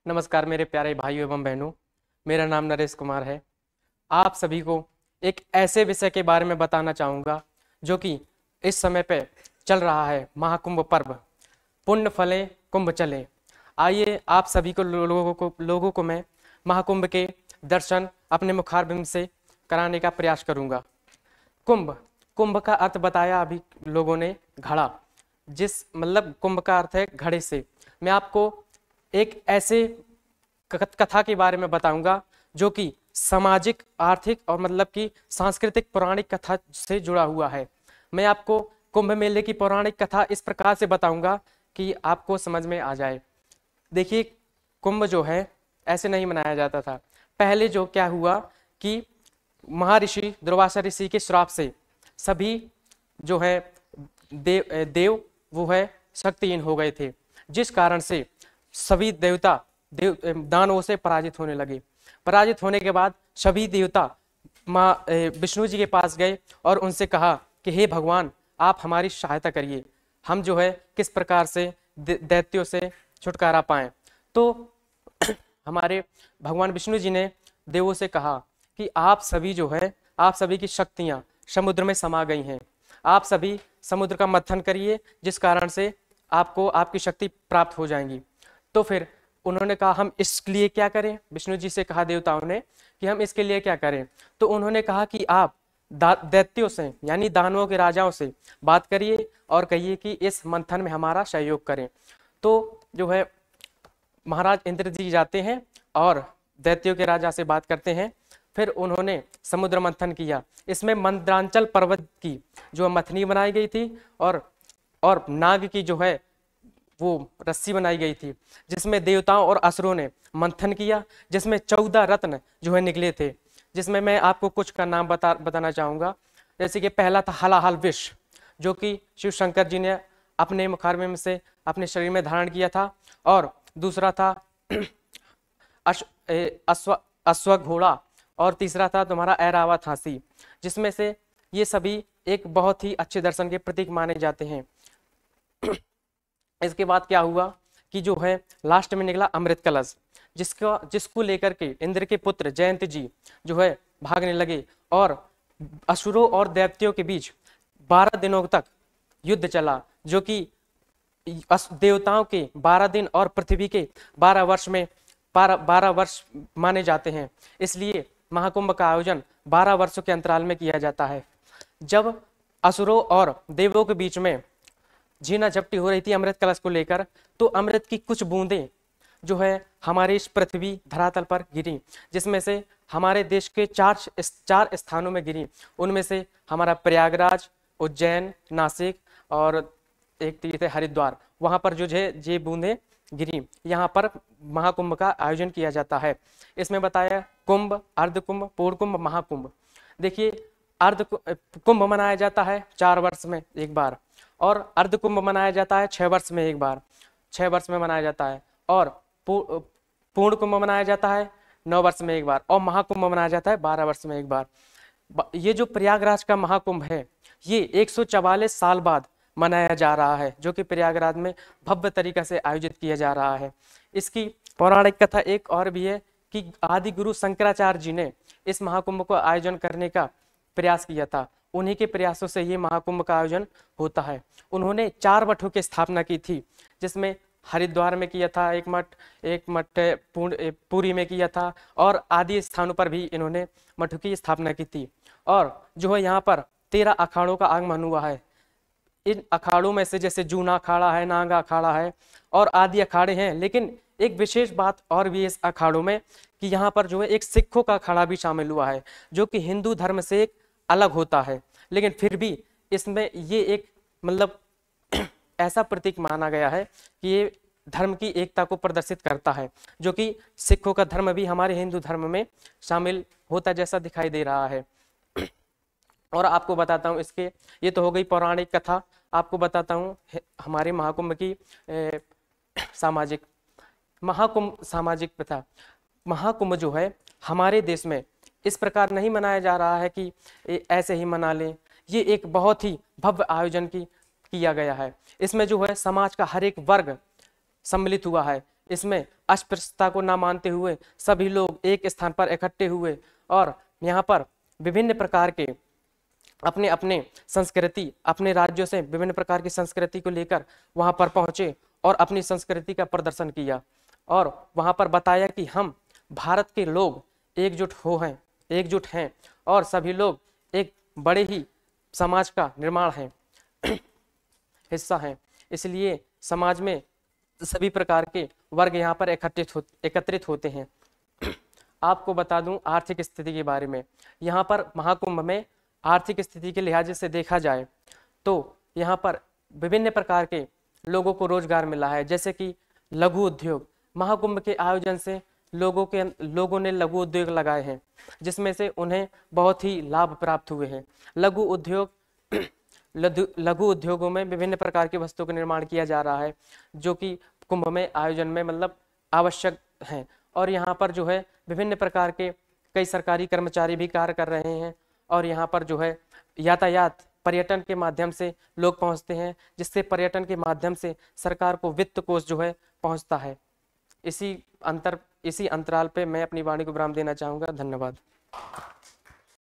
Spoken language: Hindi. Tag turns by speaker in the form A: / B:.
A: नमस्कार मेरे प्यारे भाइयों एवं बहनों। मेरा नाम नरेश कुमार है। आप सभी को एक ऐसे विषय के बारे में बताना चाहूँगा जो कि इस समय पे चल रहा है, महाकुंभ पर्व। पुण्य फले कुंभ चले। आइए आप सभी को लोगों को मैं महाकुंभ के दर्शन अपने मुखारबिंद से कराने का प्रयास करूँगा। कुंभ कुंभ का अर्थ बताया अभी लोगों ने, घड़ा। कुंभ का अर्थ है घड़े से। मैं आपको एक ऐसे कथा के बारे में बताऊंगा जो कि सामाजिक, आर्थिक और सांस्कृतिक पौराणिक कथा से जुड़ा हुआ है। मैं आपको कुंभ मेले की पौराणिक कथा इस प्रकार से बताऊंगा कि आपको समझ में आ जाए। देखिए, कुंभ जो है ऐसे नहीं मनाया जाता था। पहले जो क्या हुआ कि महर्षि दुर्वासा ऋषि के श्राप से सभी जो है देव वो है शक्तिहीन हो गए थे, जिस कारण से सभी देवता दानवों से पराजित होने लगे। पराजित होने के बाद सभी देवता माँ विष्णु जी के पास गए और उनसे कहा कि हे भगवान, आप हमारी सहायता करिए, हम जो है किस प्रकार से दैत्यों से छुटकारा पाएं। तो हमारे भगवान विष्णु जी ने देवों से कहा कि आप सभी जो है, आप सभी की शक्तियां समुद्र में समा गई हैं। आप सभी समुद्र का मंथन करिए, जिस कारण से आपको आपकी शक्ति प्राप्त हो जाएंगी। तो फिर उन्होंने कहा हम इसके लिए क्या करें। विष्णु जी से कहा देवताओं ने कि हम इसके लिए क्या करें। तो उन्होंने कहा कि आप दैत्यों से यानी दानवों के राजाओं से बात करिए और कहिए कि इस मंथन में हमारा सहयोग करें। तो जो है महाराज इंद्र जी जाते हैं और दैत्यों के राजा से बात करते हैं। फिर उन्होंने समुद्र मंथन किया। इसमें मंद्रांचल पर्वत की जो मथनी बनाई गई थी और नाग की जो है वो रस्सी बनाई गई थी, जिसमें देवताओं और असुरों ने मंथन किया, जिसमें 14 रत्न जो है निकले थे, जिसमें मैं आपको कुछ का नाम बताना चाहूंगा। जैसे कि पहला था हलाहल विष, जो कि शिव शंकर जी ने अपने मुखारबिंद में से अपने शरीर में धारण किया था। और दूसरा था अश्व घोड़ा, और तीसरा था तुम्हारा ऐरावत हाथी, जिसमें से ये सभी एक बहुत ही अच्छे दर्शन के प्रतीक माने जाते हैं। इसके बाद क्या हुआ कि जो है लास्ट में निकला अमृत कलश, जिसको लेकर के इंद्र के पुत्र जयंत जी जो है भागने लगे और असुरों और दैत्यों के बीच 12 दिनों तक युद्ध चला, जो कि देवताओं के 12 दिन और पृथ्वी के 12 वर्ष में 12 वर्ष माने जाते हैं। इसलिए महाकुंभ का आयोजन 12 वर्षों के अंतराल में किया जाता है। जब असुरों और देवों के बीच में झीना झपटी हो रही थी अमृत कलश को लेकर, तो अमृत की कुछ बूंदें जो है हमारे इस पृथ्वी धरातल पर गिरी, जिसमें से हमारे देश के चार स्थानों में गिरी। उनमें से हमारा प्रयागराज, उज्जैन, नासिक और एक तीर्थ है हरिद्वार, वहां पर जो है ये बूंदें गिरी। यहाँ पर महाकुंभ का आयोजन किया जाता है। इसमें बताया कुंभ, अर्धकुंभ, पूर्ण कुंभ, महाकुंभ। देखिए, कुंभ मनाया जाता है 4 वर्ष में एक बार, और अर्धकुंभ मनाया जाता है 6 वर्ष में एक बार, 6 वर्ष में मनाया जाता है। और पूर्ण कुंभ मनाया जाता है 9 वर्ष में एक बार, और महाकुंभ मनाया जाता है 12 वर्ष में एक बार। ये जो प्रयागराज का महाकुंभ है, ये 144 साल बाद मनाया जा रहा है, जो कि प्रयागराज में भव्य तरीके से आयोजित किया जा रहा है। इसकी पौराणिक कथा एक और भी है कि आदि गुरु शंकराचार्य जी ने इस महाकुंभ को आयोजन करने का प्रयास किया था। उन्हीं के प्रयासों से ये महाकुंभ का आयोजन होता है। उन्होंने 4 मठों की स्थापना की थी, जिसमें हरिद्वार में किया था एक मठ पुरी में किया था, और आदि स्थानों पर भी इन्होंने मठों की स्थापना की थी। और जो है यहाँ पर 13 अखाड़ों का आगमन हुआ है। इन अखाड़ों में से जैसे जूना अखाड़ा है, नागा अखाड़ा है और आदि अखाड़े हैं। लेकिन एक विशेष बात और भी है इस अखाड़ों में कि यहाँ पर जो है एक सिखों का अखाड़ा भी शामिल हुआ है, जो कि हिंदू धर्म से एक अलग होता है, लेकिन फिर भी इसमें ये एक ऐसा प्रतीक माना गया है कि ये धर्म की एकता को प्रदर्शित करता है, जो कि सिखों का धर्म भी हमारे हिंदू धर्म में शामिल होता जैसा दिखाई दे रहा है। और आपको बताता हूँ इसके, ये तो हो गई पौराणिक कथा। आपको बताता हूँ हमारे महाकुंभ की सामाजिक प्रथा। महाकुंभ जो है हमारे देश में इस प्रकार नहीं मनाया जा रहा है कि ऐसे ही मना लें। ये एक बहुत ही भव्य आयोजन किया गया है। इसमें जो है समाज का हर एक वर्ग सम्मिलित हुआ है। इसमें अस्पृश्यता को ना मानते हुए सभी लोग एक स्थान पर इकट्ठे हुए और यहाँ पर विभिन्न प्रकार के अपने अपने संस्कृति, अपने राज्यों से विभिन्न प्रकार की संस्कृति को लेकर वहां पर पहुंचे और अपनी संस्कृति का प्रदर्शन किया और वहां पर बताया कि हम भारत के लोग एकजुट हैं और सभी लोग एक बड़े ही समाज का निर्माण है हिस्सा हैं। इसलिए समाज में सभी प्रकार के वर्ग यहाँ पर एकत्रित होते हैं। आपको बता दूं आर्थिक स्थिति के बारे में, यहाँ पर महाकुंभ में आर्थिक स्थिति के लिहाज से देखा जाए तो यहाँ पर विभिन्न प्रकार के लोगों को रोजगार मिला है, जैसे कि लघु उद्योग। महाकुंभ के आयोजन से लोगों ने लघु उद्योग लगाए हैं, जिसमें से उन्हें बहुत ही लाभ प्राप्त हुए हैं। लघु उद्योगों में विभिन्न प्रकार की वस्तुओं का निर्माण किया जा रहा है, जो कि कुंभ में आयोजन में मतलब आवश्यक हैं। और यहाँ पर जो है विभिन्न प्रकार के कई सरकारी कर्मचारी भी कार्य कर रहे हैं और यहाँ पर जो है यातायात पर्यटन के माध्यम से लोग पहुँचते हैं, जिससे पर्यटन के माध्यम से सरकार को वित्त कोष जो है पहुँचता है। इसी अंतराल पे मैं अपनी वाणी को विराम देना चाहूँगा। धन्यवाद।